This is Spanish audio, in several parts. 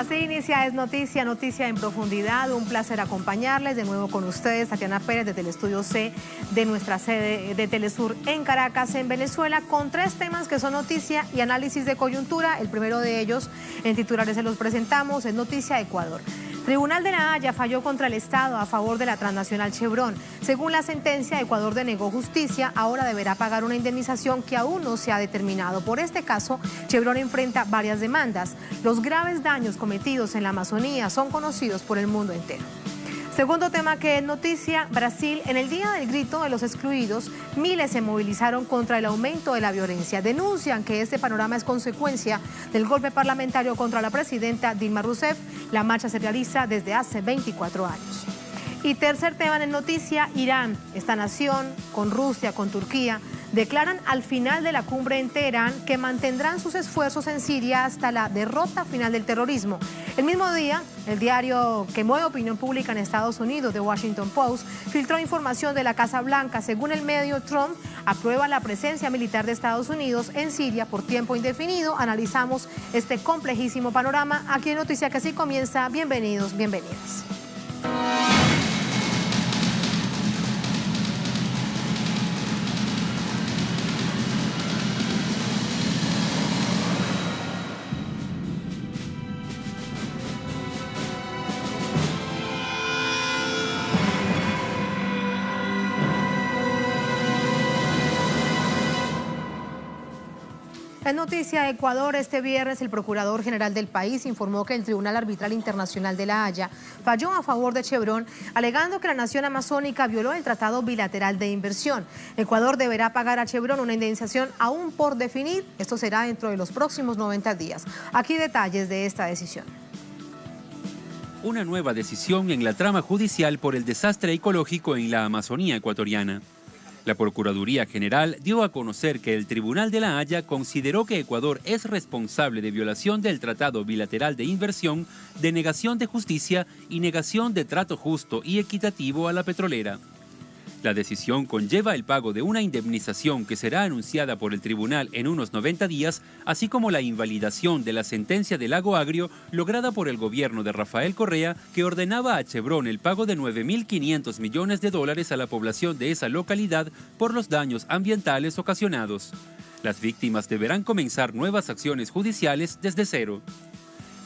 Así inicia Es Noticia, Noticia en Profundidad. Un placer acompañarles de nuevo con ustedes, Tatiana Pérez, desde el Estudio C de nuestra sede de Telesur en Caracas, en Venezuela, con tres temas que son noticia y análisis de coyuntura. El primero de ellos, en titulares se los presentamos, es Noticia Ecuador. Tribunal de La Haya falló contra el Estado a favor de la transnacional Chevron. Según la sentencia, Ecuador denegó justicia, ahora deberá pagar una indemnización que aún no se ha determinado. Por este caso, Chevron enfrenta varias demandas. Los graves daños cometidos en la Amazonía son conocidos por el mundo entero. Segundo tema que es noticia, Brasil. En el Día del Grito de los Excluidos, miles se movilizaron contra el aumento de la violencia. Denuncian que este panorama es consecuencia del golpe parlamentario contra la presidenta Dilma Rousseff. La marcha se realiza desde hace 24 años. Y tercer tema en noticia, Irán. Esta nación, con Rusia, con Turquía, declaran al final de la cumbre en Teherán que mantendrán sus esfuerzos en Siria hasta la derrota final del terrorismo. El mismo día, el diario que mueve opinión pública en Estados Unidos, The Washington Post, filtró información de la Casa Blanca. Según el medio, Trump aprueba la presencia militar de Estados Unidos en Siria por tiempo indefinido. Analizamos este complejísimo panorama aquí en Noticia que así comienza. Bienvenidos, bienvenidas. En Noticia Ecuador, este viernes el Procurador General del país informó que el Tribunal Arbitral Internacional de La Haya falló a favor de Chevron, alegando que la nación amazónica violó el Tratado Bilateral de Inversión. Ecuador deberá pagar a Chevron una indemnización aún por definir. Esto será dentro de los próximos 90 días. Aquí detalles de esta decisión. Una nueva decisión en la trama judicial por el desastre ecológico en la Amazonía ecuatoriana. La Procuraduría General dio a conocer que el Tribunal de La Haya consideró que Ecuador es responsable de violación del Tratado Bilateral de Inversión, de negación de justicia y negación de trato justo y equitativo a la petrolera. La decisión conlleva el pago de una indemnización que será anunciada por el tribunal en unos 90 días, así como la invalidación de la sentencia del Lago Agrio lograda por el gobierno de Rafael Correa, que ordenaba a Chevron el pago de 9.500 millones de dólares a la población de esa localidad por los daños ambientales ocasionados. Las víctimas deberán comenzar nuevas acciones judiciales desde cero.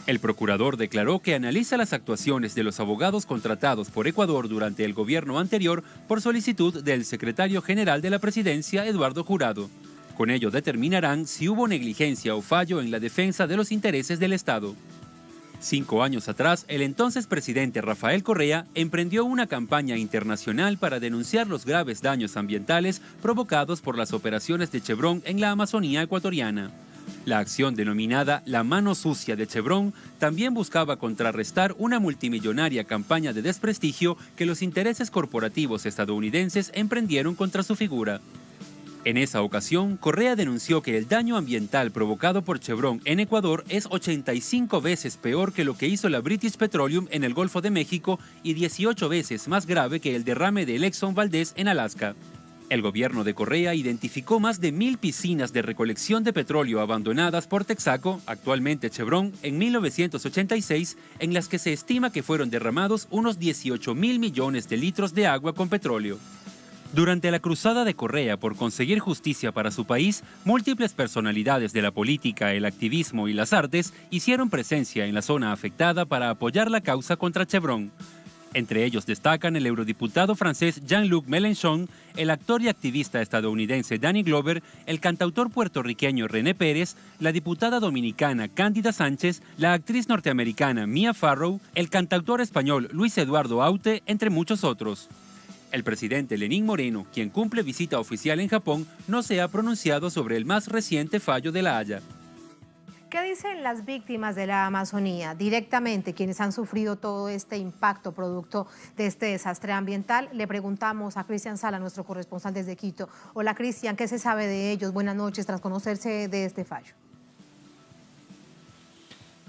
El procurador declaró que analiza las actuaciones de los abogados contratados por Ecuador durante el gobierno anterior por solicitud del secretario general de la presidencia, Eduardo Jurado. Con ello determinarán si hubo negligencia o fallo en la defensa de los intereses del Estado. 5 años atrás, el entonces presidente Rafael Correa emprendió una campaña internacional para denunciar los graves daños ambientales provocados por las operaciones de Chevron en la Amazonía ecuatoriana. La acción denominada La Mano Sucia de Chevron también buscaba contrarrestar una multimillonaria campaña de desprestigio que los intereses corporativos estadounidenses emprendieron contra su figura. En esa ocasión, Correa denunció que el daño ambiental provocado por Chevron en Ecuador es 85 veces peor que lo que hizo la British Petroleum en el Golfo de México y 18 veces más grave que el derrame del Exxon Valdez en Alaska. El gobierno de Correa identificó más de 1.000 piscinas de recolección de petróleo abandonadas por Texaco, actualmente Chevron, en 1986, en las que se estima que fueron derramados unos 18.000 millones de litros de agua con petróleo. Durante la cruzada de Correa por conseguir justicia para su país, múltiples personalidades de la política, el activismo y las artes hicieron presencia en la zona afectada para apoyar la causa contra Chevron. Entre ellos destacan el eurodiputado francés Jean-Luc Mélenchon, el actor y activista estadounidense Danny Glover, el cantautor puertorriqueño René Pérez, la diputada dominicana Cándida Sánchez, la actriz norteamericana Mia Farrow, el cantautor español Luis Eduardo Aute, entre muchos otros. El presidente Lenín Moreno, quien cumple visita oficial en Japón, no se ha pronunciado sobre el más reciente fallo de La Haya. ¿Qué dicen las víctimas de la Amazonía? Directamente, quienes han sufrido todo este impacto producto de este desastre ambiental. Le preguntamos a Cristian Sala, nuestro corresponsal desde Quito. Hola Cristian, ¿qué se sabe de ellos? Buenas noches, tras conocerse de este fallo.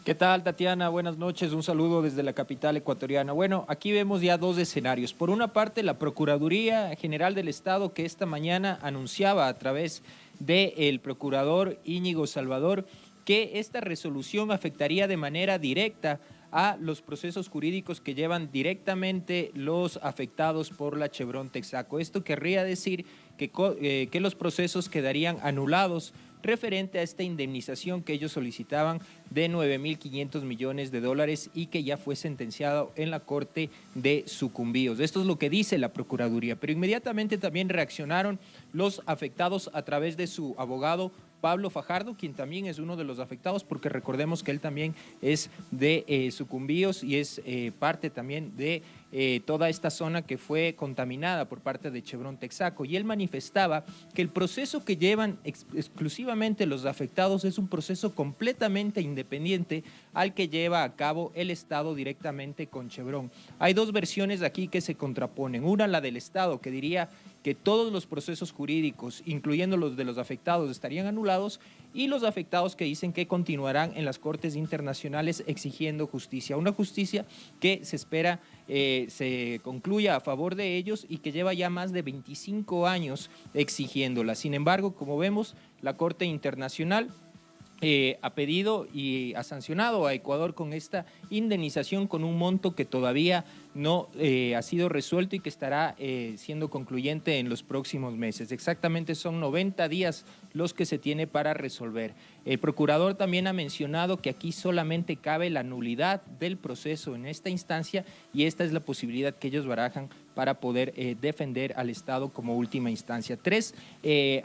¿Qué tal, Tatiana? Buenas noches, un saludo desde la capital ecuatoriana. Bueno, aquí vemos ya dos escenarios. Por una parte, la Procuraduría General del Estado, que esta mañana anunciaba a través del procurador Íñigo Salvador que esta resolución afectaría de manera directa a los procesos jurídicos que llevan directamente los afectados por la Chevron Texaco. Esto querría decir que los procesos quedarían anulados referente a esta indemnización que ellos solicitaban de 9.500 millones de dólares y que ya fue sentenciado en la Corte de Sucumbíos. Esto es lo que dice la Procuraduría, pero inmediatamente también reaccionaron los afectados a través de su abogado Pablo Fajardo, quien también es uno de los afectados, porque recordemos que él también es de Sucumbíos y es parte también de toda esta zona que fue contaminada por parte de Chevron Texaco. Y él manifestaba que el proceso que llevan exclusivamente los afectados es un proceso completamente independiente al que lleva a cabo el Estado directamente con Chevron. Hay dos versiones aquí que se contraponen. Una, la del Estado, que diría que todos los procesos jurídicos, incluyendo los de los afectados, estarían anulados, y los afectados que dicen que continuarán en las cortes internacionales exigiendo justicia. Una justicia que se espera se concluya a favor de ellos y que lleva ya más de 25 años exigiéndola. Sin embargo, como vemos, la Corte Internacional ha pedido y ha sancionado a Ecuador con esta indemnización con un monto que todavía no ha sido resuelto y que estará siendo concluyente en los próximos meses. Exactamente son 90 días los que se tiene para resolver. El procurador también ha mencionado que aquí solamente cabe la nulidad del proceso en esta instancia, y esta es la posibilidad que ellos barajan para poder defender al Estado como última instancia. Tres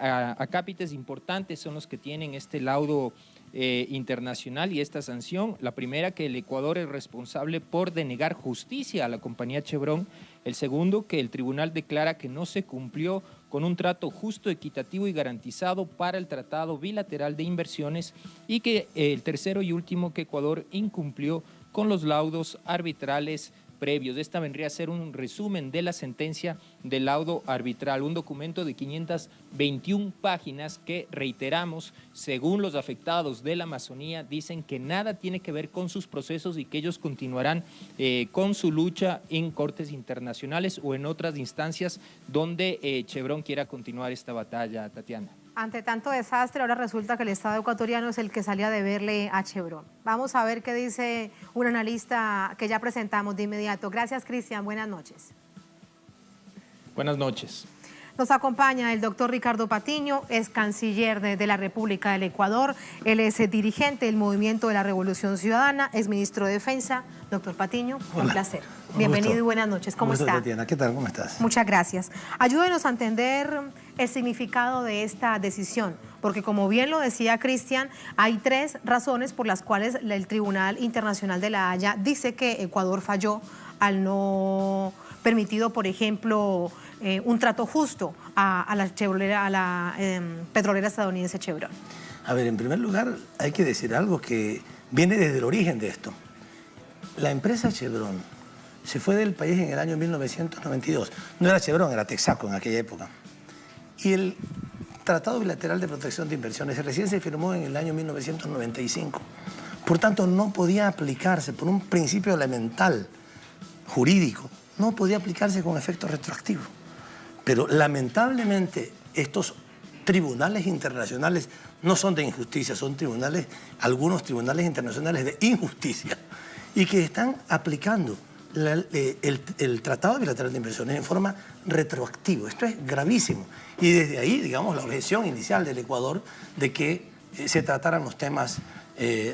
acápites importantes son los que tienen este laudo internacional y esta sanción. La primera, que el Ecuador es responsable por denegar justicia a la compañía Chevron. El segundo, que el tribunal declara que no se cumplió con un trato justo, equitativo y garantizado para el Tratado Bilateral de Inversiones. Y que el tercero y último, que Ecuador incumplió con los laudos arbitrales previos. Esta vendría a ser un resumen de la sentencia del laudo arbitral, un documento de 521 páginas que, reiteramos, según los afectados de la Amazonía, dicen que nada tiene que ver con sus procesos y que ellos continuarán con su lucha en cortes internacionales o en otras instancias donde Chevron quiera continuar esta batalla, Tatiana. Ante tanto desastre, ahora resulta que el Estado ecuatoriano es el que salía a deberle a Chevron. Vamos a ver qué dice un analista que ya presentamos de inmediato. Gracias, Cristian. Buenas noches. Buenas noches. Nos acompaña el doctor Ricardo Patiño, es canciller de la República del Ecuador. Él es dirigente del Movimiento de la Revolución Ciudadana, es ministro de Defensa. Doctor Patiño, un placer. Bienvenido y buenas noches. ¿Cómo está? Tatiana, ¿qué tal? ¿Cómo estás? Muchas gracias. Ayúdenos a entender el significado de esta decisión, porque como bien lo decía Cristian, hay tres razones por las cuales el Tribunal Internacional de la Haya dice que Ecuador falló al no permitido, por ejemplo, un trato justo a la petrolera estadounidense Chevron. A ver, en primer lugar, hay que decir algo que viene desde el origen de esto. La empresa Chevron se fue del país en el año 1992. No era Chevron, era Texaco en aquella época. Y el Tratado Bilateral de Protección de Inversiones recién se firmó en el año 1995. Por tanto, no podía aplicarse por un principio elemental jurídico, no podía aplicarse con efecto retroactivo. Pero lamentablemente estos tribunales internacionales no son de injusticia, son algunos tribunales internacionales de injusticia, y que están aplicando el Tratado Bilateral de Inversiones en forma retroactiva. Esto es gravísimo. Y desde ahí, digamos, la objeción inicial del Ecuador de que se trataran los temas,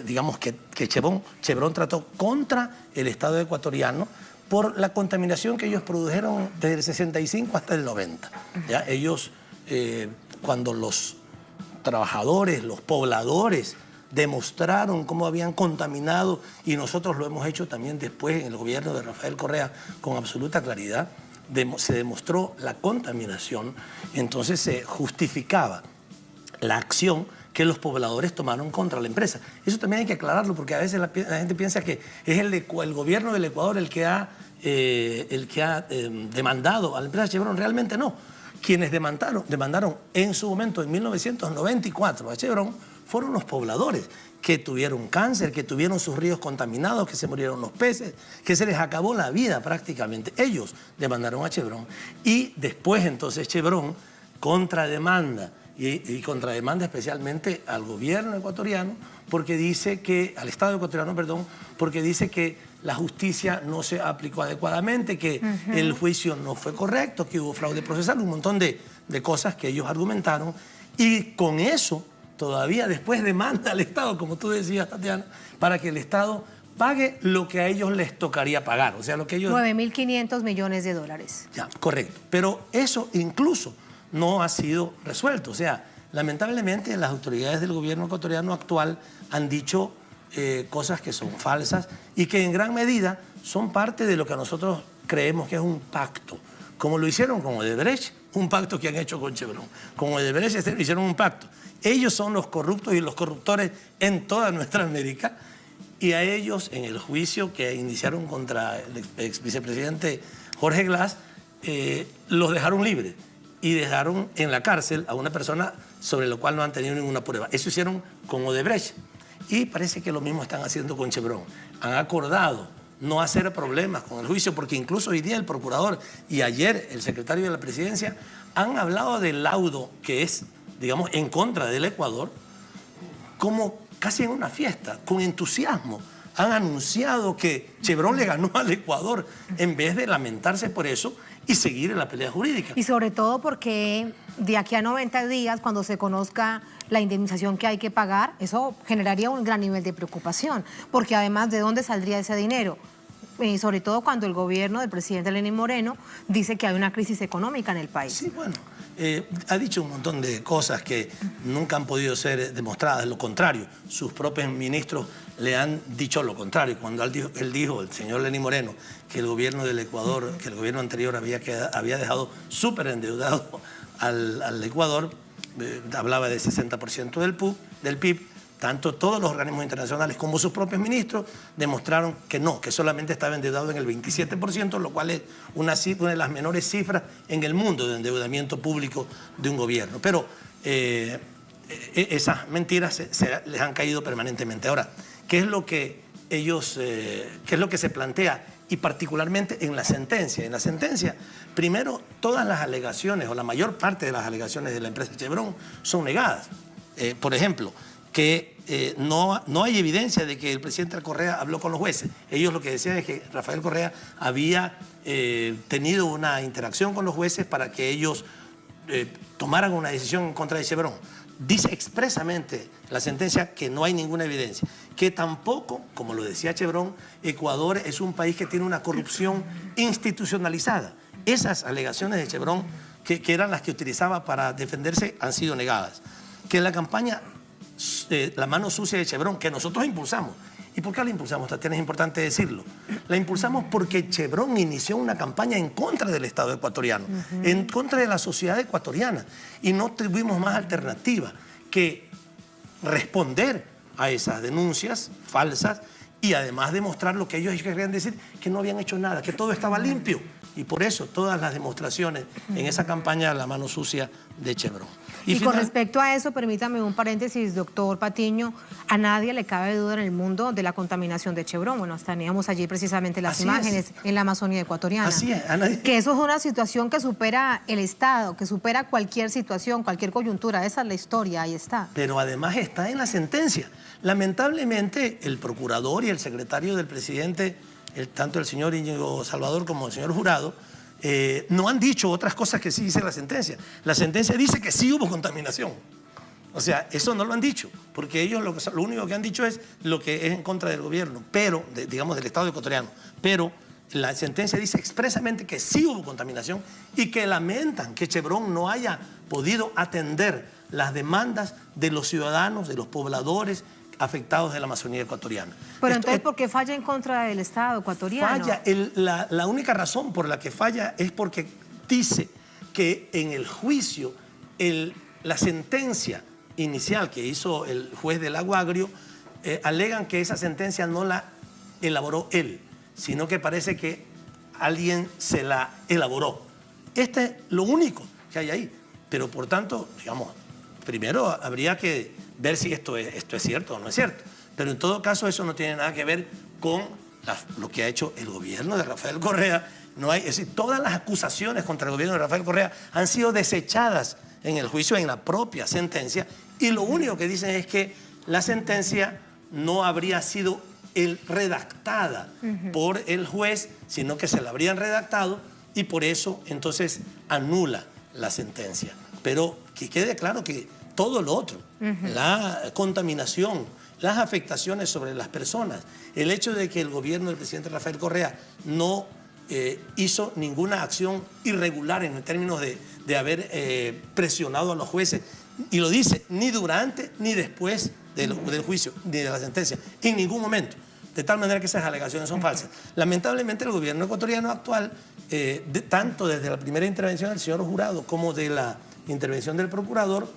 digamos, que Chevron trató contra el Estado ecuatoriano por la contaminación que ellos produjeron desde el 65 hasta el 90. ¿Ya? Ellos, cuando los trabajadores, los pobladores, demostraron cómo habían contaminado, y nosotros lo hemos hecho también después en el gobierno de Rafael Correa con absoluta claridad, se demostró la contaminación, entonces se justificaba la acción que los pobladores tomaron contra la empresa. Eso también hay que aclararlo, porque a veces la gente piensa que es el gobierno del Ecuador el que ha demandado a la empresa Chevron. Realmente no. Quienes demandaron en su momento, en 1994, a Chevron, fueron los pobladores que tuvieron cáncer, que tuvieron sus ríos contaminados, que se murieron los peces, que se les acabó la vida prácticamente. Ellos demandaron a Chevron, y después entonces Chevron contrademanda y contrademanda especialmente al gobierno ecuatoriano, porque dice que, al Estado ecuatoriano, perdón, porque dice que la justicia no se aplicó adecuadamente, que el juicio no fue correcto, que hubo fraude procesal, un montón de cosas que ellos argumentaron, y con eso todavía después demanda al Estado, como tú decías, Tatiana, para que el Estado pague lo que a ellos les tocaría pagar, o sea, lo que ellos... 9.500 millones de dólares. Ya, correcto, pero eso incluso no ha sido resuelto, o sea, lamentablemente las autoridades del gobierno ecuatoriano actual han dicho cosas que son falsas y que en gran medida son parte de lo que nosotros creemos que es un pacto, como lo hicieron con Odebrecht, un pacto que han hecho con Chevron. Con Odebrecht hicieron un pacto. Ellos son los corruptos y los corruptores en toda nuestra América, y a ellos, en el juicio que iniciaron contra el ex vicepresidente Jorge Glass, los dejaron libres y dejaron en la cárcel a una persona sobre la cual no han tenido ninguna prueba. Eso hicieron con Odebrecht. Y parece que lo mismo están haciendo con Chevron. Han acordado no hacer problemas con el juicio, porque incluso hoy día el procurador y ayer el secretario de la presidencia han hablado del laudo que es, digamos, en contra del Ecuador, como casi en una fiesta, con entusiasmo. Han anunciado que Chevron le ganó al Ecuador en vez de lamentarse por eso y seguir en la pelea jurídica. Y sobre todo porque de aquí a 90 días, cuando se conozca la indemnización que hay que pagar, eso generaría un gran nivel de preocupación, porque además, ¿de dónde saldría ese dinero? Y sobre todo cuando el gobierno del presidente Lenín Moreno dice que hay una crisis económica en el país. Sí, bueno, ha dicho un montón de cosas que nunca han podido ser demostradas, lo contrario. Sus propios ministros le han dicho lo contrario. Cuando él dijo, el señor Lenín Moreno, que el gobierno del Ecuador, que el gobierno anterior había dejado súper endeudado al Ecuador, hablaba de 60% del PIB, tanto todos los organismos internacionales como sus propios ministros demostraron que no, que solamente estaba endeudado en el 27%, lo cual es una de las menores cifras en el mundo de endeudamiento público de un gobierno. Pero esas mentiras les han caído permanentemente. Ahora, ¿qué es lo que qué es lo que se plantea? Y particularmente en la sentencia. En la sentencia, primero, todas las alegaciones o la mayor parte de las alegaciones de la empresa Chevron son negadas. Por ejemplo, que no hay evidencia de que el presidente Correa habló con los jueces. Ellos lo que decían es que Rafael Correa había tenido una interacción con los jueces para que ellos tomaran una decisión en contra de Chevron. Dice expresamente la sentencia que no hay ninguna evidencia, que tampoco, como lo decía Chevron, Ecuador es un país que tiene una corrupción institucionalizada. Esas alegaciones de Chevron, que eran las que utilizaba para defenderse, han sido negadas. Que la campaña La mano sucia de Chevron, que nosotros impulsamos. ¿Y por qué la impulsamos, Tatiana? Es importante decirlo. La impulsamos porque Chevron inició una campaña en contra del Estado ecuatoriano, en contra de la sociedad ecuatoriana, y no tuvimos más alternativa que responder a esas denuncias falsas y además demostrar lo que ellos querían decir, que no habían hecho nada, que todo estaba limpio. Y por eso todas las demostraciones en esa campaña La mano sucia de Chevron. Y con respecto a eso, permítame un paréntesis, doctor Patiño, a nadie le cabe duda en el mundo de la contaminación de Chevron. Bueno, teníamos allí precisamente las imágenes en la Amazonía ecuatoriana. Así es, a nadie... Que eso es una situación que supera el Estado, que supera cualquier situación, cualquier coyuntura. Esa es la historia, ahí está. Pero además está en la sentencia. Lamentablemente, el procurador y el secretario del presidente, tanto el señor Íñigo Salvador como el señor Jurado, no han dicho otras cosas que sí dice la sentencia. La sentencia dice que sí hubo contaminación. O sea, eso no lo han dicho, porque ellos lo único que han dicho es lo que es en contra del gobierno, pero, digamos, del Estado ecuatoriano. Pero la sentencia dice expresamente que sí hubo contaminación y que lamentan que Chevron no haya podido atender las demandas de los ciudadanos, de los pobladores afectados de la Amazonía ecuatoriana. Pero entonces, ¿por qué falla en contra del Estado ecuatoriano? Falla, la única razón por la que falla es porque dice que en el juicio, la sentencia inicial que hizo el juez del Lago Agrio, alegan que esa sentencia no la elaboró él, sino que parece que alguien se la elaboró. Este es lo único que hay ahí. Pero por tanto, digamos, primero habría que ver si esto es cierto o no es cierto. Pero en todo caso eso no tiene nada que ver con lo que ha hecho el gobierno de Rafael Correa. Es decir, todas las acusaciones contra el gobierno de Rafael Correa han sido desechadas en el juicio, en la propia sentencia, y lo único que dicen es que la sentencia no habría sido redactada por el juez, sino que se la habrían redactado y por eso entonces anula la sentencia. Pero que quede claro que todo lo otro, la contaminación, las afectaciones sobre las personas, el hecho de que el gobierno del presidente Rafael Correa no hizo ninguna acción irregular en términos de haber presionado a los jueces, y lo dice, ni durante ni después del juicio, ni de la sentencia, en ningún momento. De tal manera que esas alegaciones son falsas. Lamentablemente el gobierno ecuatoriano actual, tanto desde la primera intervención del señor jurado como de la intervención del procurador,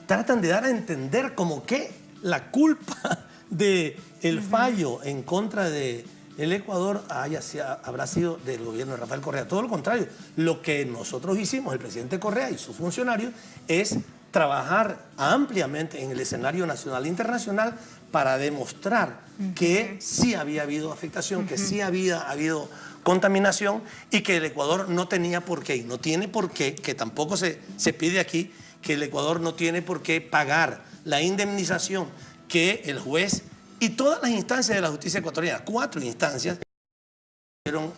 tratan de dar a entender como que la culpa del fallo en contra del Ecuador habrá sido del gobierno de Rafael Correa. Todo lo contrario, lo que nosotros hicimos, el presidente Correa y sus funcionarios, es trabajar ampliamente en el escenario nacional e internacional para demostrar que sí había habido afectación, que sí había habido contaminación y que el Ecuador no tenía por qué, y no tiene por qué, que tampoco se pide aquí, que el Ecuador no tiene por qué pagar la indemnización que el juez y todas las instancias de la justicia ecuatoriana, 4 instancias,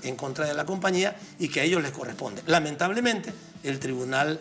en contra de la compañía y que a ellos les corresponde. Lamentablemente, el Tribunal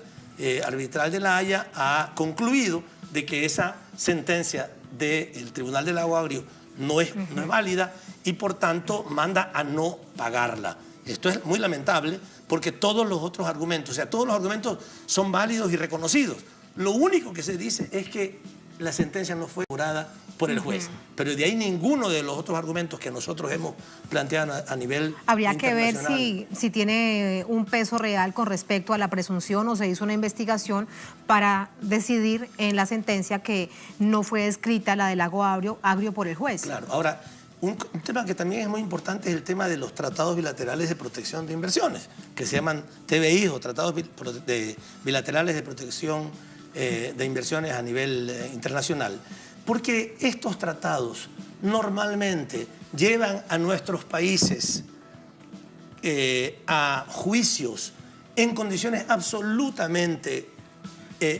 Arbitral de La Haya ha concluido de que esa sentencia del Tribunal del Lago Agrio no es válida y por tanto manda a no pagarla. Esto es muy lamentable porque todos los otros argumentos, o sea, todos los argumentos son válidos y reconocidos. Lo único que se dice es que la sentencia no fue cobrada por el juez, pero de ahí ninguno de los otros argumentos que nosotros hemos planteado a nivel Habría que ver internacional. si tiene un peso real con respecto a la presunción o se hizo una investigación para decidir en la sentencia que no fue escrita la del Lago Agrio por el juez. Claro, ahora, un tema que también es muy importante es el tema de los tratados bilaterales de protección de inversiones, que se llaman TBI o tratados bilaterales de protección de inversiones a nivel internacional. Porque estos tratados normalmente llevan a nuestros países a juicios en condiciones absolutamente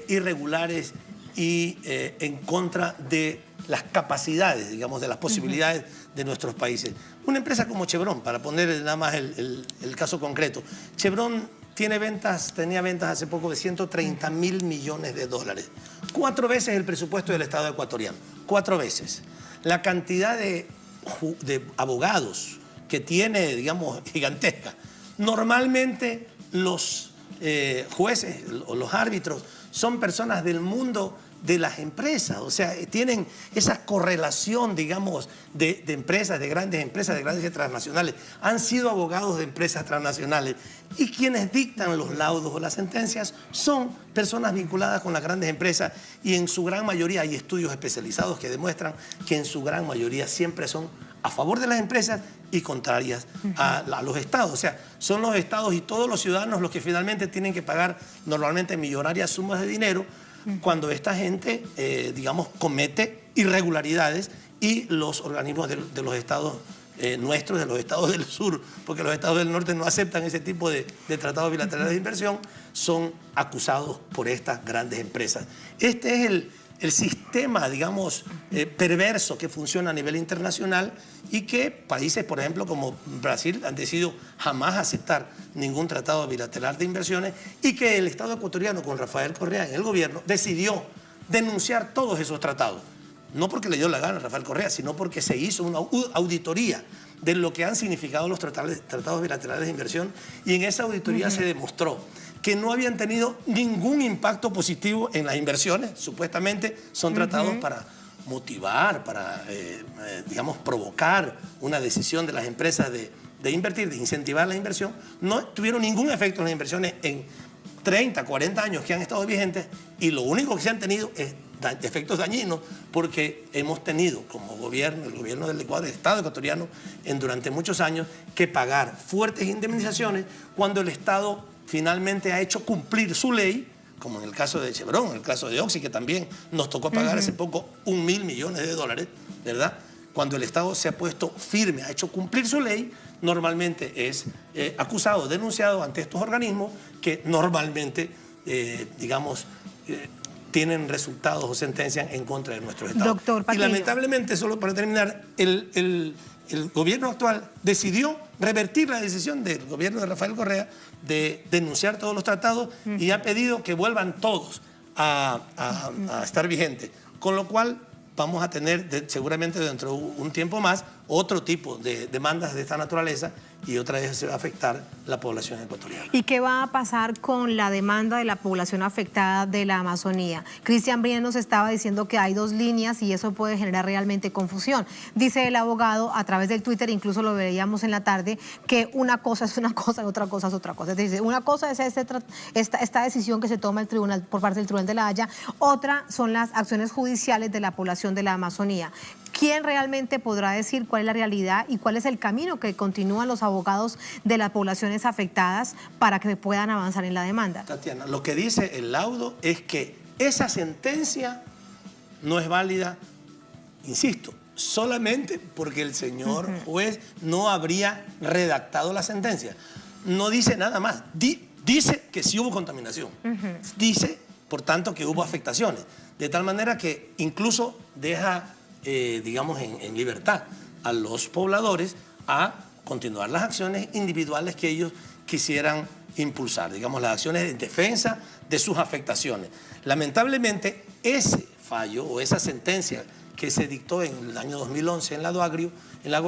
irregulares y en contra de las capacidades, digamos, de las posibilidades de nuestros países. Una empresa como Chevron, para poner nada más el caso concreto, Chevron tenía ventas hace poco de 130.000 millones de dólares. 4 veces el presupuesto del Estado ecuatoriano. 4 veces. La cantidad de abogados que tiene, digamos, gigantesca. Normalmente los jueces o los árbitros son personas del mundo de las empresas, o sea, tienen esa correlación, digamos, de empresas, de grandes transnacionales. Han sido abogados de empresas transnacionales y quienes dictan los laudos o las sentencias son personas vinculadas con las grandes empresas y en su gran mayoría hay estudios especializados que demuestran que en su gran mayoría siempre son a favor de las empresas y contrarias a los estados. O sea, son los estados y todos los ciudadanos los que finalmente tienen que pagar normalmente millonarias sumas de dinero cuando esta gente, digamos, comete irregularidades y los organismos de los estados nuestros, de los estados del sur, porque los estados del norte no aceptan ese tipo de tratados bilaterales de inversión, son acusados por estas grandes empresas. Este es el sistema, digamos, perverso que funciona a nivel internacional y que países, por ejemplo, como Brasil, han decidido jamás aceptar ningún tratado bilateral de inversiones y que el Estado ecuatoriano, con Rafael Correa en el gobierno, decidió denunciar todos esos tratados. No porque le dio la gana a Rafael Correa, sino porque se hizo una auditoría de lo que han significado los tratados bilaterales de inversión y en esa auditoría se demostró que no habían tenido ningún impacto positivo en las inversiones. Supuestamente son tratados para motivar, para, digamos, provocar una decisión de las empresas de invertir, de incentivar la inversión. No tuvieron ningún efecto en las inversiones en 30, 40 años que han estado vigentes y lo único que se han tenido es efectos dañinos porque hemos tenido como gobierno, el gobierno del Ecuador, el Estado ecuatoriano, durante muchos años que pagar fuertes indemnizaciones cuando el Estado finalmente ha hecho cumplir su ley, como en el caso de Chevron, en el caso de Oxy, que también nos tocó pagar hace poco 1.000 millones de dólares, ¿verdad? Cuando el Estado se ha puesto firme, ha hecho cumplir su ley, normalmente es acusado, denunciado ante estos organismos que normalmente tienen resultados o sentencias en contra de nuestros estados. Doctor Y Patiño. lamentablemente, solo para terminar, el gobierno actual decidió revertir la decisión del gobierno de Rafael Correa de denunciar todos los tratados y ha pedido que vuelvan todos a estar vigentes, con lo cual vamos a tener seguramente dentro de un tiempo más otro tipo de demandas de esta naturaleza y otra vez se va a afectar la población ecuatoriana. ¿Y qué va a pasar con la demanda de la población afectada de la Amazonía? Cristian Brien nos estaba diciendo que hay dos líneas y eso puede generar realmente confusión. Dice el abogado a través del Twitter, incluso lo veíamos en la tarde, que una cosa es una cosa y otra cosa es otra cosa. Es decir, una cosa es esta decisión que se toma el tribunal por parte del Tribunal de la Haya, otra son las acciones judiciales de la población de la Amazonía. ¿Quién realmente podrá decir cuál es la realidad y cuál es el camino que continúan los abogados de las poblaciones afectadas para que puedan avanzar en la demanda? Tatiana, lo que dice el laudo es que esa sentencia no es válida, insisto, solamente porque el señor juez no habría redactado la sentencia. No dice nada más. Dice que sí hubo contaminación. Dice, por tanto, que hubo afectaciones. De tal manera que incluso deja, digamos, en libertad a los pobladores a continuar las acciones individuales que ellos quisieran impulsar, digamos, las acciones en defensa de sus afectaciones. Lamentablemente, ese fallo o esa sentencia que se dictó en el año 2011 en Lago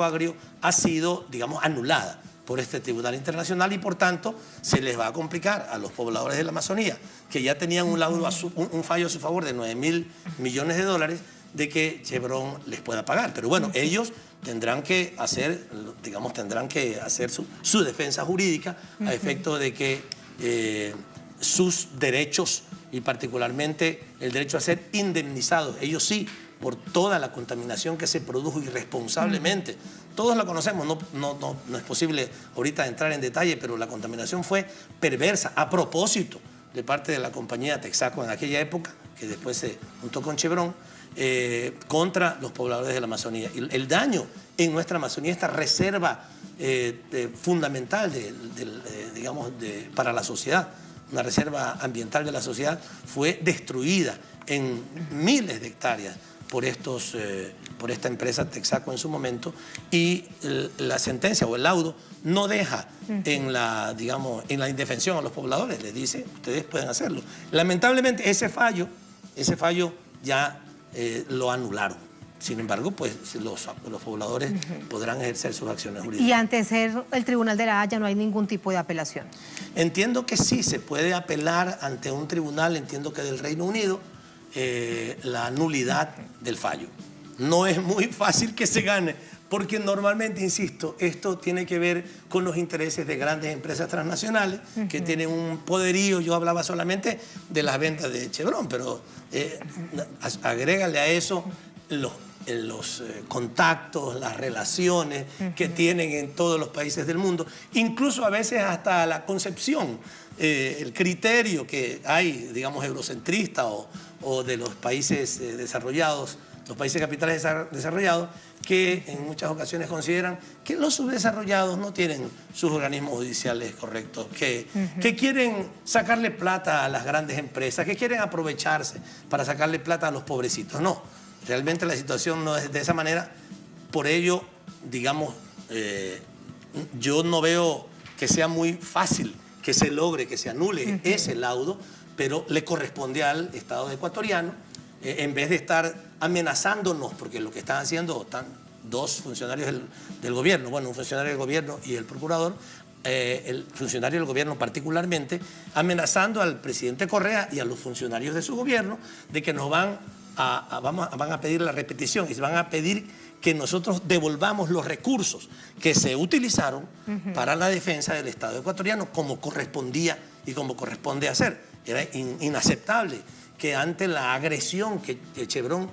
Agrio ha sido, digamos, anulada por este Tribunal Internacional y, por tanto, se les va a complicar a los pobladores de la Amazonía, que ya tenían un fallo a su favor de 9.000 millones de dólares, de que Chevron les pueda pagar. Pero bueno, ellos tendrán que hacer, digamos, su defensa jurídica a efecto de que sus derechos, y particularmente el derecho a ser indemnizados, ellos sí, por toda la contaminación que se produjo irresponsablemente. Todos la conocemos, no es posible ahorita entrar en detalle, pero la contaminación fue perversa, a propósito, de parte de la compañía Texaco en aquella época, que después se juntó con Chevron, contra los pobladores de la Amazonía. El daño en nuestra Amazonía, esta reserva fundamental para la sociedad, una reserva ambiental de la sociedad, fue destruida en miles de hectáreas por esta empresa Texaco en su momento, y la sentencia o el laudo no deja en la indefensión a los pobladores, les dice, ustedes pueden hacerlo. Lamentablemente ese fallo ya lo anularon. Sin embargo, pues los pobladores podrán ejercer sus acciones jurídicas. Y ante ser el Tribunal de la Haya no hay ningún tipo de apelación. Entiendo que sí, se puede apelar ante un tribunal, entiendo que del Reino Unido, la nulidad del fallo. No es muy fácil que se gane, porque normalmente, insisto, esto tiene que ver con los intereses de grandes empresas transnacionales que tienen un poderío. Yo hablaba solamente de las ventas de Chevron, pero agrégale a eso los contactos, las relaciones que tienen en todos los países del mundo, incluso a veces hasta la concepción, el criterio que hay, digamos, eurocentrista o de los países desarrollados, los países capitales desarrollados, que en muchas ocasiones consideran que los subdesarrollados no tienen sus organismos judiciales correctos, que quieren sacarle plata a las grandes empresas, que quieren aprovecharse para sacarle plata a los pobrecitos. No, realmente la situación no es de esa manera. Por ello, digamos, yo no veo que sea muy fácil que se logre, que se anule ese laudo, pero le corresponde al Estado ecuatoriano, en vez de estar amenazándonos, porque lo que están haciendo están dos funcionarios del gobierno, bueno, un funcionario del gobierno y el procurador, el funcionario del gobierno particularmente, amenazando al presidente Correa y a los funcionarios de su gobierno de que nos van a pedir la repetición y se van a pedir que nosotros devolvamos los recursos que se utilizaron para la defensa del Estado ecuatoriano, como correspondía y como corresponde hacer. Era inaceptable que ante la agresión que Chevron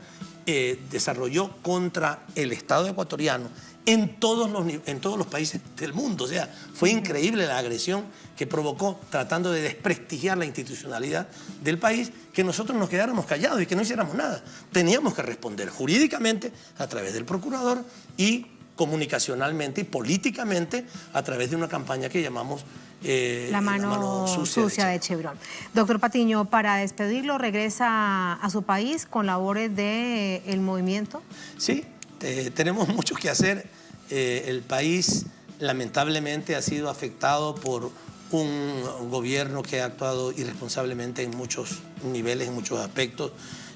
desarrolló contra el Estado ecuatoriano en todos los países del mundo, o sea, fue increíble la agresión que provocó tratando de desprestigiar la institucionalidad del país, que nosotros nos quedáramos callados y que no hiciéramos nada. Teníamos que responder jurídicamente a través del procurador y comunicacionalmente y políticamente a través de una campaña que llamamos la mano sucia de Chevron. Doctor Patiño, para despedirlo, ¿regresa a su país con labores del movimiento? Sí, tenemos mucho que hacer. El país lamentablemente ha sido afectado por un gobierno que ha actuado irresponsablemente en muchos niveles, en muchos aspectos.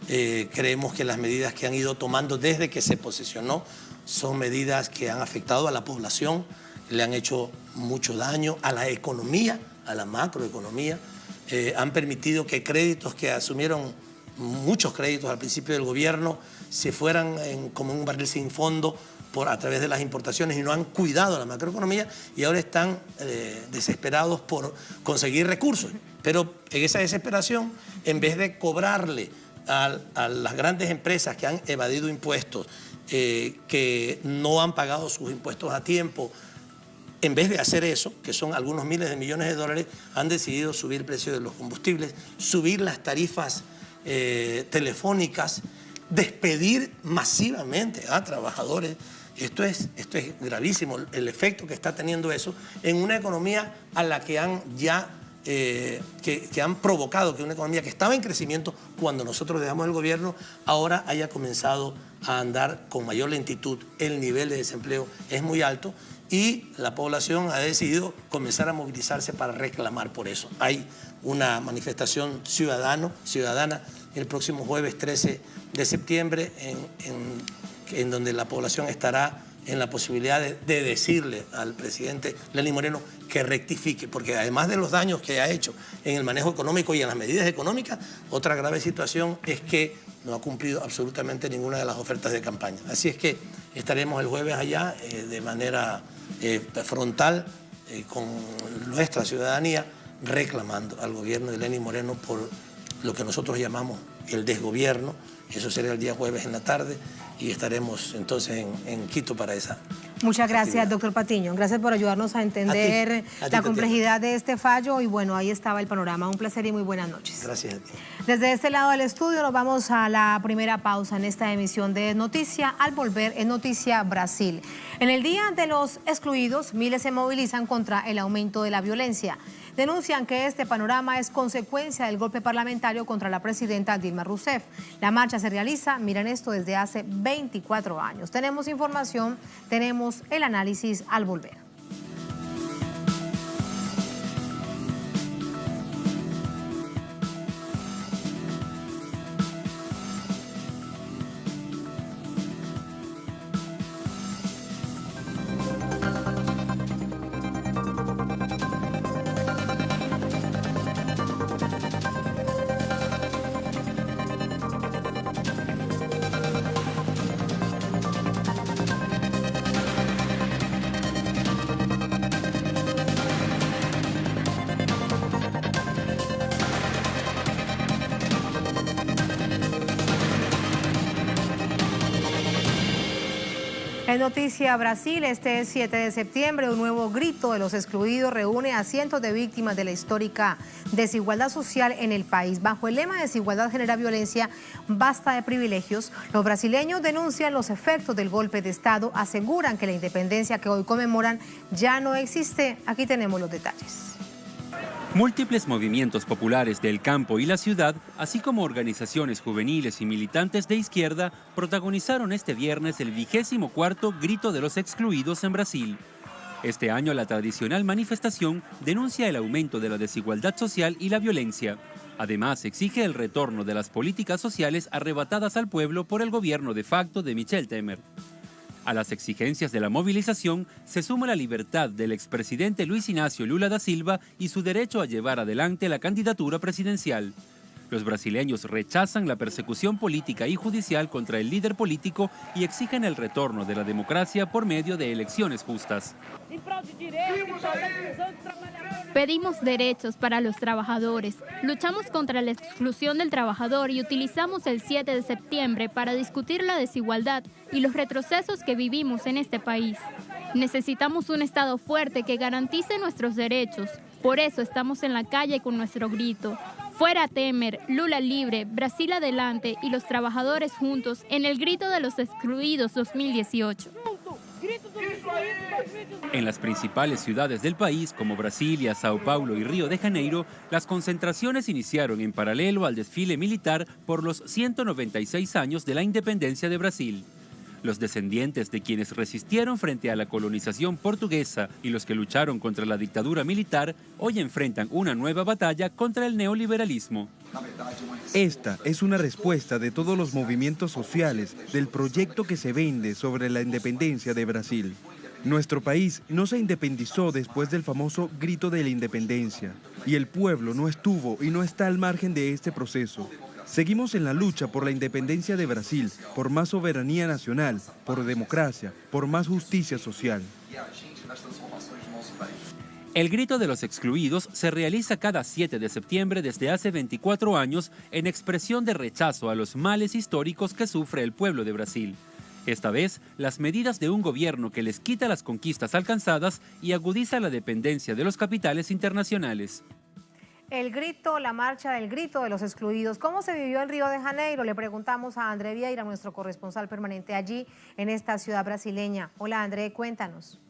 Creemos que las medidas que han ido tomando desde que se posesionó son medidas que han afectado a la población, le han hecho mucho daño a la economía, a la macroeconomía. Han permitido que créditos que asumieron, muchos créditos al principio del gobierno, se fueran como un barril sin fondo a través de las importaciones y no han cuidado la macroeconomía y ahora están desesperados por conseguir recursos. Pero en esa desesperación, en vez de cobrarle a las grandes empresas que han evadido impuestos, que no han pagado sus impuestos a tiempo, en vez de hacer eso, que son algunos miles de millones de dólares, han decidido subir el precio de los combustibles, subir las tarifas telefónicas, despedir masivamente a trabajadores. Esto es gravísimo, el efecto que está teniendo eso en una economía a la que han que han provocado que una economía que estaba en crecimiento cuando nosotros dejamos el gobierno, ahora haya comenzado a andar con mayor lentitud. El nivel de desempleo es muy alto y la población ha decidido comenzar a movilizarse para reclamar por eso. Hay una manifestación ciudadana el próximo jueves 13 de septiembre en donde la población estará en la posibilidad de decirle al presidente Lenín Moreno que rectifique, porque además de los daños que ha hecho en el manejo económico y en las medidas económicas, otra grave situación es que no ha cumplido absolutamente ninguna de las ofertas de campaña. Así es que estaremos el jueves allá de manera frontal con nuestra ciudadanía reclamando al gobierno de Lenín Moreno por lo que nosotros llamamos el desgobierno. Eso será el día jueves en la tarde y estaremos entonces en Quito para esa. Muchas gracias, doctor Patiño. Gracias por ayudarnos a entender la complejidad de este fallo y bueno, ahí estaba el panorama. Un placer y muy buenas noches. Gracias a ti. Desde este lado del estudio nos vamos a la primera pausa en esta emisión de Noticia. Al volver en Noticia Brasil. En el Día de los Excluidos, miles se movilizan contra el aumento de la violencia. Denuncian que este panorama es consecuencia del golpe parlamentario contra la presidenta Dilma Rousseff. La marcha se realiza, miren esto, desde hace 24 años. Tenemos información, tenemos el análisis al volver. En Noticia Brasil, este 7 de septiembre, un nuevo grito de los excluidos reúne a cientos de víctimas de la histórica desigualdad social en el país. Bajo el lema "Desigualdad genera violencia, basta de privilegios", los brasileños denuncian los efectos del golpe de Estado, aseguran que la independencia que hoy conmemoran ya no existe. Aquí tenemos los detalles. Múltiples movimientos populares del campo y la ciudad, así como organizaciones juveniles y militantes de izquierda, protagonizaron este viernes el 24º Grito de los Excluidos en Brasil. Este año la tradicional manifestación denuncia el aumento de la desigualdad social y la violencia. Además, exige el retorno de las políticas sociales arrebatadas al pueblo por el gobierno de facto de Michel Temer. A las exigencias de la movilización se suma la libertad del expresidente Luis Inácio Lula da Silva y su derecho a llevar adelante la candidatura presidencial. Los brasileños rechazan la persecución política y judicial contra el líder político y exigen el retorno de la democracia por medio de elecciones justas. Pedimos derechos para los trabajadores, luchamos contra la exclusión del trabajador y utilizamos el 7 de septiembre para discutir la desigualdad y los retrocesos que vivimos en este país. Necesitamos un Estado fuerte que garantice nuestros derechos. Por eso estamos en la calle con nuestro grito. Fuera Temer, Lula libre, Brasil adelante y los trabajadores juntos en el Grito de los Excluidos 2018. En las principales ciudades del país, como Brasilia, Sao Paulo y Río de Janeiro, las concentraciones iniciaron en paralelo al desfile militar por los 196 años de la independencia de Brasil. Los descendientes de quienes resistieron frente a la colonización portuguesa y los que lucharon contra la dictadura militar hoy enfrentan una nueva batalla contra el neoliberalismo. Esta es una respuesta de todos los movimientos sociales del proyecto que se vende sobre la independencia de Brasil. Nuestro país no se independizó después del famoso grito de la independencia, y el pueblo no estuvo y no está al margen de este proceso. Seguimos en la lucha por la independencia de Brasil, por más soberanía nacional, por democracia, por más justicia social. El grito de los excluidos se realiza cada 7 de septiembre desde hace 24 años en expresión de rechazo a los males históricos que sufre el pueblo de Brasil. Esta vez, las medidas de un gobierno que les quita las conquistas alcanzadas y agudiza la dependencia de los capitales internacionales. El grito, la marcha del grito de los excluidos. ¿Cómo se vivió en Río de Janeiro? Le preguntamos a André Vieira, nuestro corresponsal permanente allí en esta ciudad brasileña. Hola André, cuéntanos.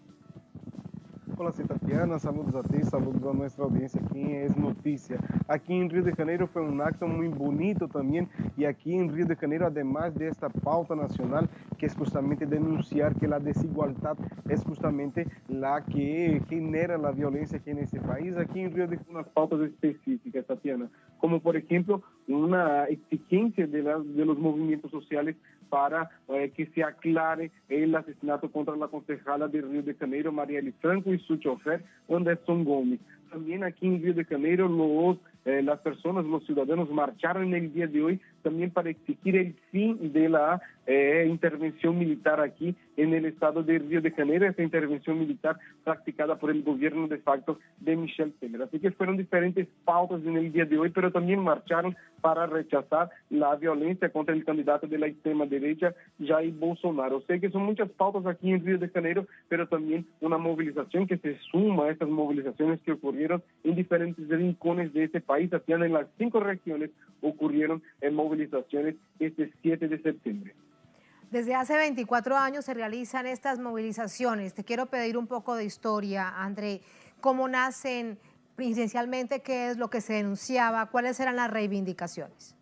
Hola, soy Tatiana, saludos a ti, saludos a nuestra audiencia aquí en Es Noticia. Aquí en Río de Janeiro fue un acto muy bonito también, y aquí en Río de Janeiro, además de esta pauta nacional, que es justamente denunciar que la desigualdad es justamente la que genera la violencia aquí en este país, aquí en Río de Janeiro unas pautas específicas, Tatiana, como por ejemplo una exigencia de los movimientos sociales para que se aclare el asesinato contra la concejala de Río de Janeiro, Marielle Franco, y su chofer, Anderson Gómez. También aquí en Río de Janeiro las personas, los ciudadanos marcharon en el día de hoy también para exigir el fin de la intervención militar aquí en el estado de Río de Janeiro, esta intervención militar practicada por el gobierno de facto de Michel Temer. Así que fueron diferentes pautas en el día de hoy, pero también marcharon para rechazar la violencia contra el candidato de la extrema derecha, Jair Bolsonaro. Sé que son muchas pautas aquí en Río de Janeiro, pero también una movilización que se suma a estas movilizaciones que ocurrieron en diferentes rincones de este país. Aquí en las 5 regiones ocurrieron movilizaciones este 7 de septiembre. Desde hace 24 años se realizan estas movilizaciones. Te quiero pedir un poco de historia, André. ¿Cómo nacen? Esencialmente, ¿qué es lo que se denunciaba? ¿Cuáles eran las reivindicaciones?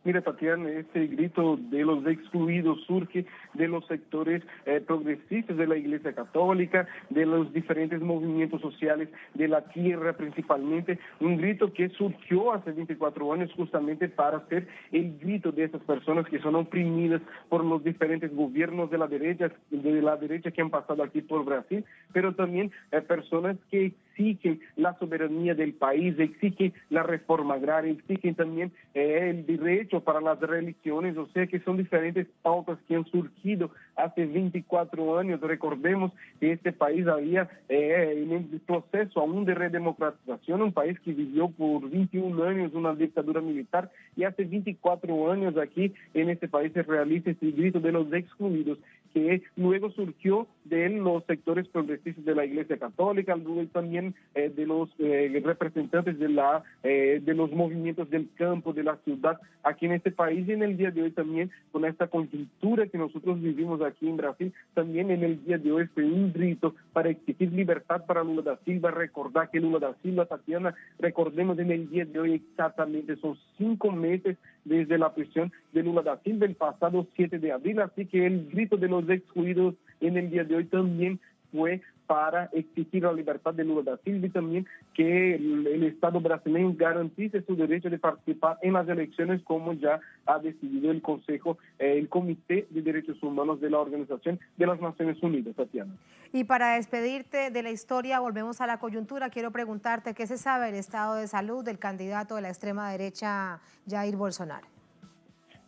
Mira, Tatiana, este grito de los excluidos surge de los sectores progresistas de la Iglesia Católica, de los diferentes movimientos sociales de la tierra principalmente, un grito que surgió hace 24 años justamente para ser el grito de esas personas que son oprimidas por los diferentes gobiernos de la derecha que han pasado aquí por Brasil, pero también personas que exigen la soberanía del país, exigen la reforma agraria, exigen también el derecho para las religiones, o sea que son diferentes pautas que han surgido hace 24 años. Recordemos que este país había en el proceso aún de redemocratización, un país que vivió por 21 años una dictadura militar, y hace 24 años aquí en este país se realiza este grito de los excluidos, que luego surgió de los sectores progresistas de la Iglesia Católica, luego también de los representantes de los movimientos del campo, de la ciudad, aquí en este país. Y en el día de hoy también, con esta coyuntura que nosotros vivimos aquí en Brasil, también en el día de hoy fue un grito para exigir libertad para Lula da Silva, recordar que Lula da Silva, Tatiana, recordemos en el día de hoy exactamente, son 5 meses desde la prisión de Lula da Silva el pasado 7 de abril, así que el grito de los excluidos en el día de hoy también fue para exigir la libertad de Lula da Silva y también que el Estado brasileño garantice su derecho de participar en las elecciones, como ya ha decidido el Consejo, el Comité de Derechos Humanos de la Organización de las Naciones Unidas, Tatiana. Y para despedirte de la historia, volvemos a la coyuntura. Quiero preguntarte, ¿qué se sabe del estado de salud del candidato de la extrema derecha, Jair Bolsonaro?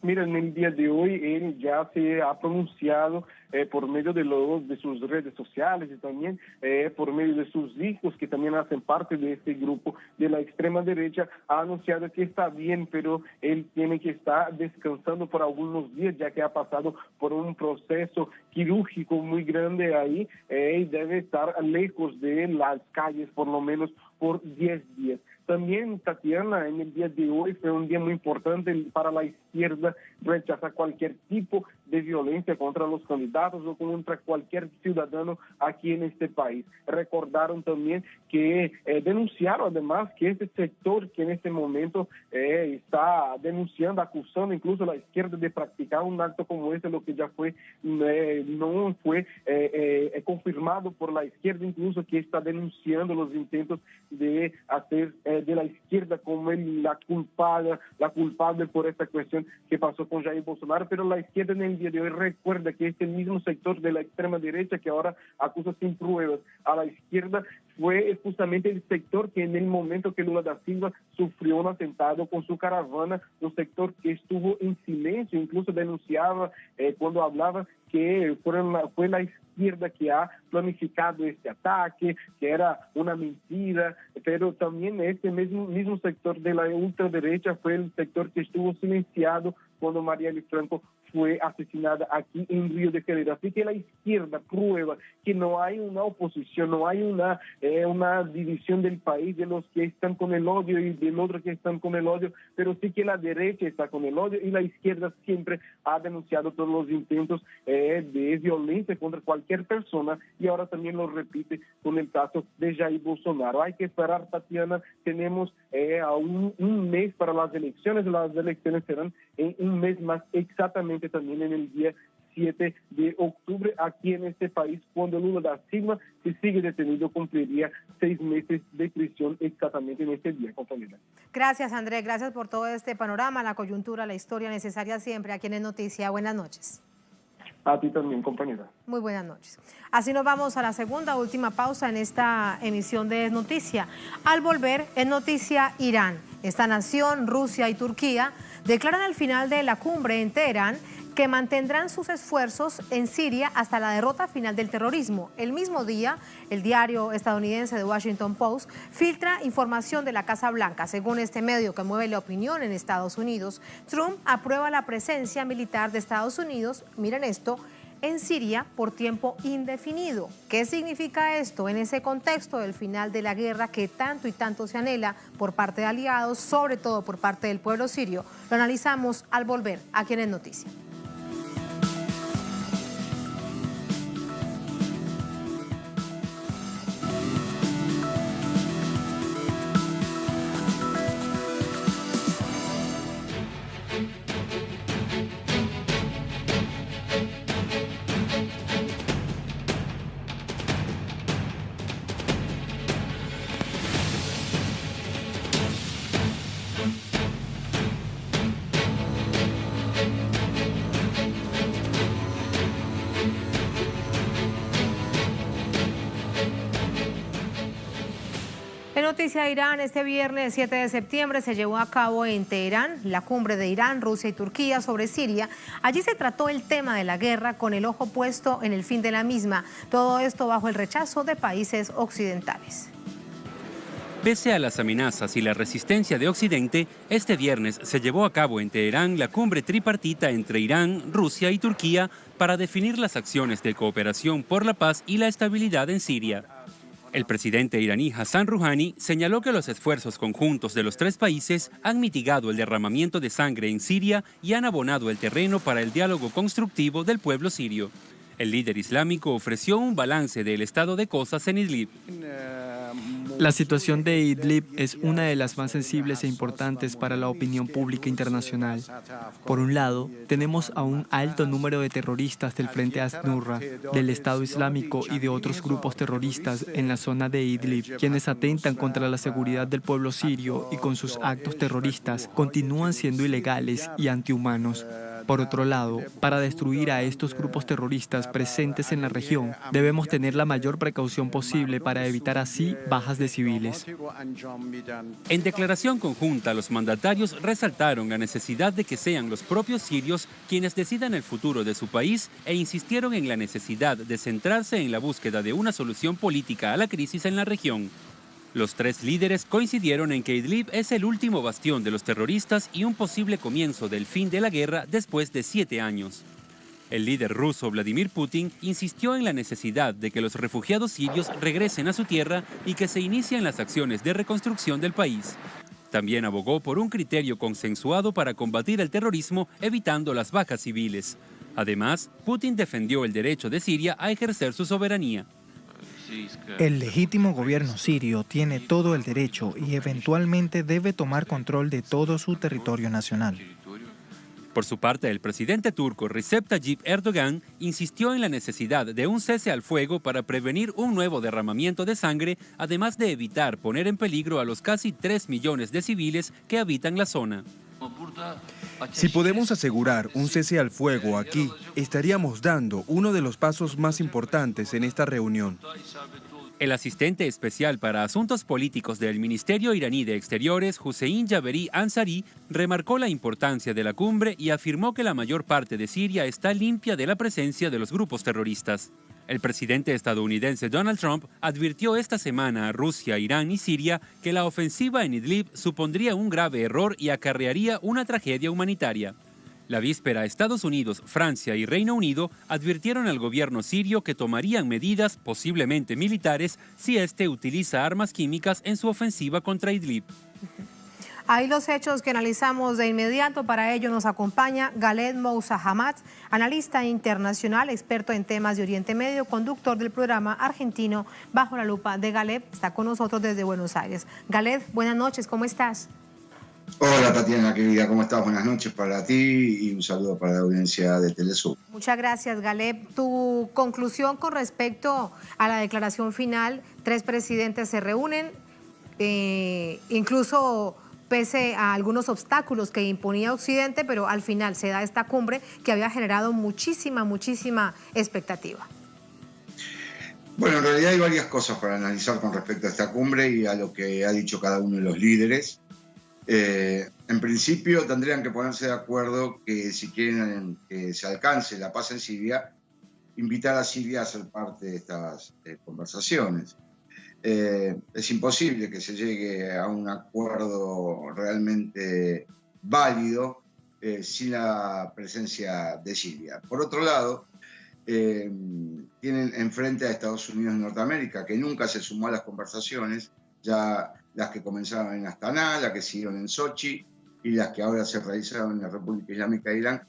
Mira, en el día de hoy él ya se ha pronunciado por medio de sus redes sociales y también por medio de sus hijos, que también hacen parte de este grupo de la extrema derecha, ha anunciado que está bien, pero él tiene que estar descansando por algunos días, ya que ha pasado por un proceso quirúrgico muy grande ahí, y debe estar lejos de las calles por lo menos por 10 días. También, Tatiana, en el día de hoy fue un día muy importante para la izquierda rechazar cualquier tipo de violencia contra los candidatos o contra cualquier ciudadano aquí en este país. Recordaron también que denunciaron además que este sector que en este momento está denunciando, acusando incluso a la izquierda de practicar un acto como este, lo que ya fue no fue confirmado por la izquierda, incluso que está denunciando los intentos de hacer de la izquierda como la culpable por esta cuestión que pasó con Jair Bolsonaro, pero la izquierda en el día de hoy recuerda que este mismo sector de la extrema derecha que ahora acusa sin pruebas a la izquierda fue justamente el sector que en el momento que Lula da Silva sufrió un atentado con su caravana, un sector que estuvo en silencio, incluso denunciaba cuando hablaba que fue la izquierda que ha planificado este ataque, que era una mentira, pero también este mismo sector de la ultraderecha fue el sector que estuvo silenciado cuando Marielle Franco fue asesinada aquí en Río de Janeiro. Así que la izquierda prueba que no hay una oposición, no hay una división del país de los que están con el odio y del otro que están con el odio, pero sí que la derecha está con el odio y la izquierda siempre ha denunciado todos los intentos de violencia contra cualquier persona y ahora también lo repite con el caso de Jair Bolsonaro. Hay que esperar, Tatiana, tenemos un mes para las elecciones serán en un mes más, exactamente también en el día 7 de octubre aquí en este país, cuando Lula da Silva, si sigue detenido, cumpliría 6 meses de prisión exactamente en este día, compañera. Gracias, Andrés, gracias por todo este panorama, la coyuntura, la historia necesaria siempre aquí en Noticia. Buenas noches. A ti también, compañera. Muy buenas noches. Así nos vamos a la segunda, última pausa en esta emisión de Noticia. Al volver, en Noticia, Irán. Esta nación, Rusia y Turquía, declaran al final de la cumbre en Teherán que mantendrán sus esfuerzos en Siria hasta la derrota final del terrorismo. El mismo día, el diario estadounidense The Washington Post filtra información de la Casa Blanca. Según este medio que mueve la opinión en Estados Unidos, Trump aprueba la presencia militar de Estados Unidos, miren esto, en Siria por tiempo indefinido. ¿Qué significa esto en ese contexto del final de la guerra que tanto y tanto se anhela por parte de aliados, sobre todo por parte del pueblo sirio? Lo analizamos al volver aquí en Noticia. Noticia Irán, este viernes 7 de septiembre se llevó a cabo en Teherán la cumbre de Irán, Rusia y Turquía sobre Siria. Allí se trató el tema de la guerra con el ojo puesto en el fin de la misma. Todo esto bajo el rechazo de países occidentales. Pese a las amenazas y la resistencia de Occidente, este viernes se llevó a cabo en Teherán la cumbre tripartita entre Irán, Rusia y Turquía para definir las acciones de cooperación por la paz y la estabilidad en Siria. El presidente iraní Hassan Rouhani señaló que los esfuerzos conjuntos de los tres países han mitigado el derramamiento de sangre en Siria y han abonado el terreno para el diálogo constructivo del pueblo sirio. El líder islámico ofreció un balance del estado de cosas en Idlib. La situación de Idlib es una de las más sensibles e importantes para la opinión pública internacional. Por un lado, tenemos a un alto número de terroristas del Frente Al-Nusra, del Estado Islámico y de otros grupos terroristas en la zona de Idlib, quienes atentan contra la seguridad del pueblo sirio y con sus actos terroristas continúan siendo ilegales y antihumanos. Por otro lado, para destruir a estos grupos terroristas presentes en la región, debemos tener la mayor precaución posible para evitar así bajas de civiles. En declaración conjunta, los mandatarios resaltaron la necesidad de que sean los propios sirios quienes decidan el futuro de su país e insistieron en la necesidad de centrarse en la búsqueda de una solución política a la crisis en la región. Los tres líderes coincidieron en que Idlib es el último bastión de los terroristas y un posible comienzo del fin de la guerra después de 7 años. El líder ruso Vladimir Putin insistió en la necesidad de que los refugiados sirios regresen a su tierra y que se inicien las acciones de reconstrucción del país. También abogó por un criterio consensuado para combatir el terrorismo, evitando las bajas civiles. Además, Putin defendió el derecho de Siria a ejercer su soberanía. El legítimo gobierno sirio tiene todo el derecho y eventualmente debe tomar control de todo su territorio nacional. Por su parte, el presidente turco Recep Tayyip Erdogan insistió en la necesidad de un cese al fuego para prevenir un nuevo derramamiento de sangre, además de evitar poner en peligro a los casi 3 millones de civiles que habitan la zona. Si podemos asegurar un cese al fuego aquí, estaríamos dando uno de los pasos más importantes en esta reunión. El asistente especial para asuntos políticos del Ministerio iraní de Exteriores, Hussein Javeri Ansari, remarcó la importancia de la cumbre y afirmó que la mayor parte de Siria está limpia de la presencia de los grupos terroristas. El presidente estadounidense Donald Trump advirtió esta semana a Rusia, Irán y Siria que la ofensiva en Idlib supondría un grave error y acarrearía una tragedia humanitaria. La víspera, Estados Unidos, Francia y Reino Unido advirtieron al gobierno sirio que tomarían medidas, posiblemente militares, si este utiliza armas químicas en su ofensiva contra Idlib. Ahí los hechos que analizamos de inmediato. Para ello nos acompaña Galed Moussa-Hamad, analista internacional, experto en temas de Oriente Medio, conductor del programa argentino Bajo la Lupa de Galed. Está con nosotros desde Buenos Aires. Galed, buenas noches, ¿cómo estás? Hola Tatiana, querida, ¿cómo estás? Buenas noches para ti y un saludo para la audiencia de Telesur. Muchas gracias, Galed. Tu conclusión con respecto a la declaración final. 3 presidentes se reúnen, incluso pese a algunos obstáculos que imponía Occidente, pero al final se da esta cumbre que había generado muchísima expectativa. Bueno, en realidad hay varias cosas para analizar con respecto a esta cumbre y a lo que ha dicho cada uno de los líderes. En principio tendrían que ponerse de acuerdo que si quieren que se alcance la paz en Siria, invitar a Siria a ser parte de estas conversaciones. Es imposible que se llegue a un acuerdo realmente válido sin la presencia de Siria. Por otro lado, tienen enfrente a Estados Unidos y Norteamérica, que nunca se sumó a las conversaciones, ya las que comenzaron en Astana, las que siguieron en Sochi y las que ahora se realizaron en la República Islámica de Irán,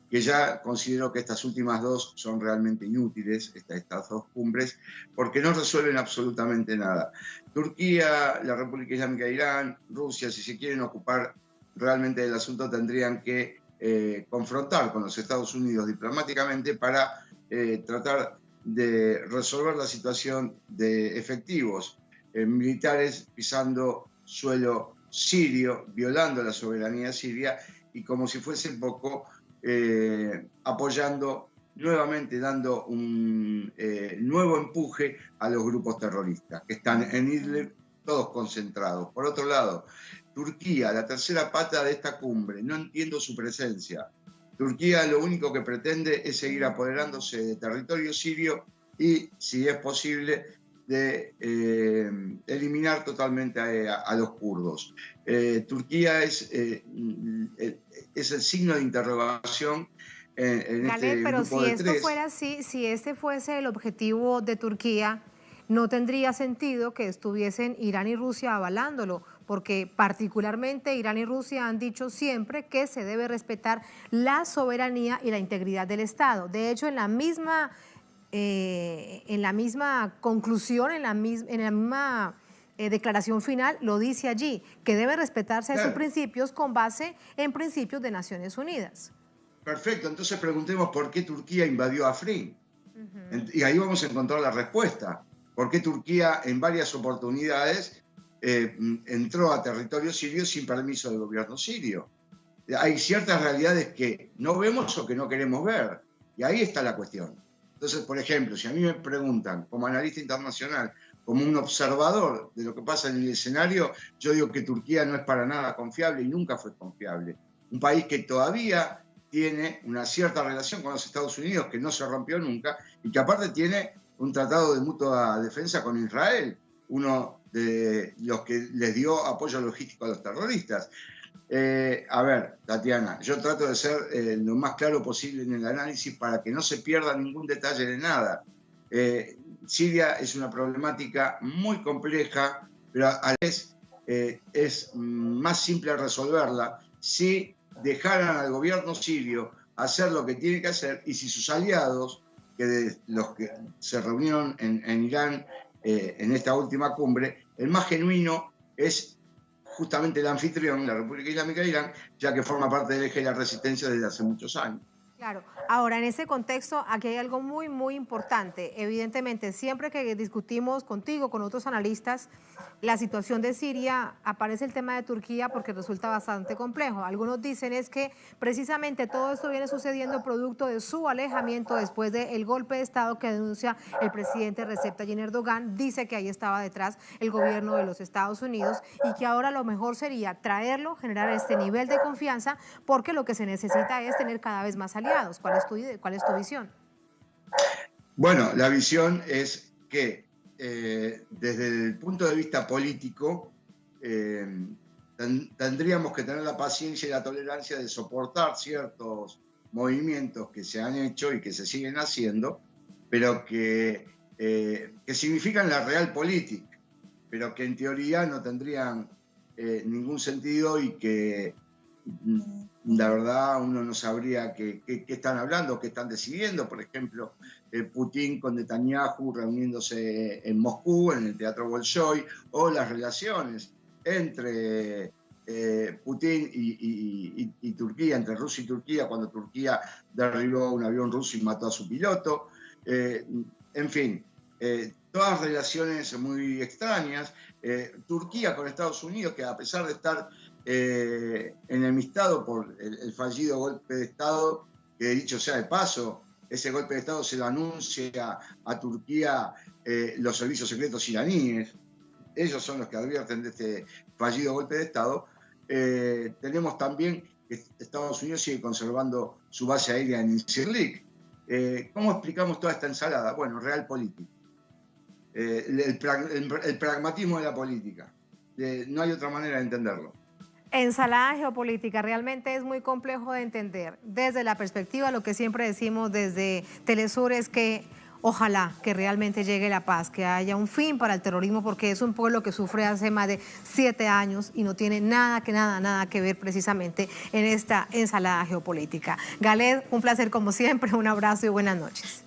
que ya considero que estas últimas 2 son realmente inútiles, estas 2 cumbres, porque no resuelven absolutamente nada. Turquía, la República Islámica de Irán, Rusia, si se quieren ocupar realmente del asunto, tendrían que confrontar con los Estados Unidos diplomáticamente para tratar de resolver la situación de efectivos militares pisando suelo sirio, violando la soberanía siria y como si fuese poco apoyando nuevamente, dando un nuevo empuje a los grupos terroristas que están en Idlib todos concentrados. Por otro lado, Turquía, la tercera pata de esta cumbre, no entiendo su presencia. Turquía lo único que pretende es seguir apoderándose de territorio sirio y, si es posible, de eliminar totalmente a los kurdos. Turquía es el signo de interrogación en Galed, este pero grupo si de esto 3. fuera así, si este fuese el objetivo de Turquía, no tendría sentido que estuviesen Irán y Rusia avalándolo, porque particularmente Irán y Rusia han dicho siempre que se debe respetar la soberanía y la integridad del Estado. De hecho, en la misma conclusión, en la misma declaración final, lo dice allí, que debe respetarse esos principios con base en principios de Naciones Unidas. Perfecto, entonces preguntemos por qué Turquía invadió Afrin. Y ahí vamos a encontrar la respuesta. ¿Por qué Turquía en varias oportunidades entró a territorio sirio sin permiso del gobierno sirio? Hay ciertas realidades que no vemos o que no queremos ver. Y ahí está la cuestión. Entonces, por ejemplo, si a mí me preguntan como analista internacional, como un observador de lo que pasa en el escenario, yo digo que Turquía no es para nada confiable y nunca fue confiable. Un país que todavía tiene una cierta relación con los Estados Unidos, que no se rompió nunca, y que aparte tiene un tratado de mutua defensa con Israel, uno de los que les dio apoyo logístico a los terroristas. A ver, Tatiana, yo trato de ser lo más claro posible en el análisis para que no se pierda ningún detalle de nada. Siria es una problemática muy compleja, pero a la vez es más simple resolverla si dejaran al gobierno sirio hacer lo que tiene que hacer y si sus aliados, los que se reunieron en Irán en esta última cumbre, el más genuino es justamente el anfitrión, la República Islámica de Irán, ya que forma parte del eje de la resistencia desde hace muchos años. Claro. Ahora, en ese contexto, aquí hay algo muy, muy importante. Evidentemente, siempre que discutimos contigo, con otros analistas, la situación de Siria, aparece el tema de Turquía porque resulta bastante complejo. Algunos dicen es que precisamente todo esto viene sucediendo producto de su alejamiento después del golpe de Estado que denuncia el presidente Recep Tayyip Erdogan. Dice que ahí estaba detrás el gobierno de los Estados Unidos y que ahora lo mejor sería traerlo, generar este nivel de confianza, porque lo que se necesita es tener cada vez más aliados. ¿Cuál es tu visión? Bueno, la visión es que desde el punto de vista político tendríamos que tener la paciencia y la tolerancia de soportar ciertos movimientos que se han hecho y que se siguen haciendo, pero que significan la realpolitik, pero que en teoría no tendrían ningún sentido y que la verdad uno no sabría qué están hablando, qué están decidiendo. Por ejemplo, Putin con Netanyahu reuniéndose en Moscú, en el Teatro Bolshoi, o las relaciones entre Putin y Turquía, entre Rusia y Turquía, cuando Turquía derribó un avión ruso y mató a su piloto. En fin, todas relaciones muy extrañas. Turquía con Estados Unidos, que a pesar de estar enemistado por el fallido golpe de Estado, que dicho sea de paso, ese golpe de Estado se lo anuncia a Turquía los servicios secretos iraníes, ellos son los que advierten de este fallido golpe de Estado. Tenemos también que Estados Unidos sigue conservando su base aérea en Incirlik. ¿Cómo explicamos toda esta ensalada? Bueno, realpolitik. El pragmatismo de la política. No hay otra manera de entenderlo. Ensalada geopolítica realmente es muy complejo de entender. Desde la perspectiva, lo que siempre decimos desde Telesur es que ojalá que realmente llegue la paz, que haya un fin para el terrorismo, porque es un pueblo que sufre hace más de 7 años y no tiene nada que ver precisamente en esta ensalada geopolítica. Galed, un placer como siempre, un abrazo y buenas noches.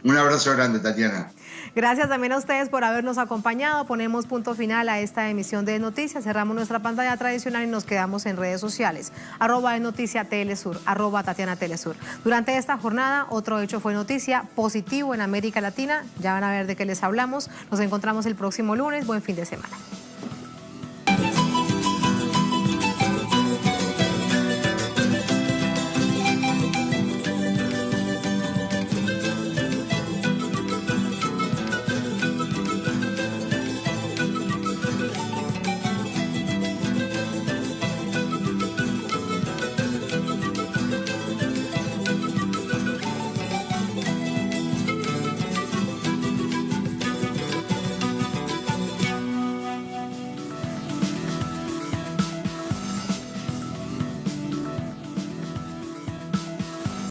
Un abrazo grande, Tatiana. Gracias también a ustedes por habernos acompañado. Ponemos punto final a esta emisión de Noticias. Cerramos nuestra pantalla tradicional y nos quedamos en redes sociales. @noticia_telesur, @Tatiana Telesur. Durante esta jornada, otro hecho fue noticia positivo en América Latina. Ya van a ver de qué les hablamos. Nos encontramos el próximo lunes. Buen fin de semana.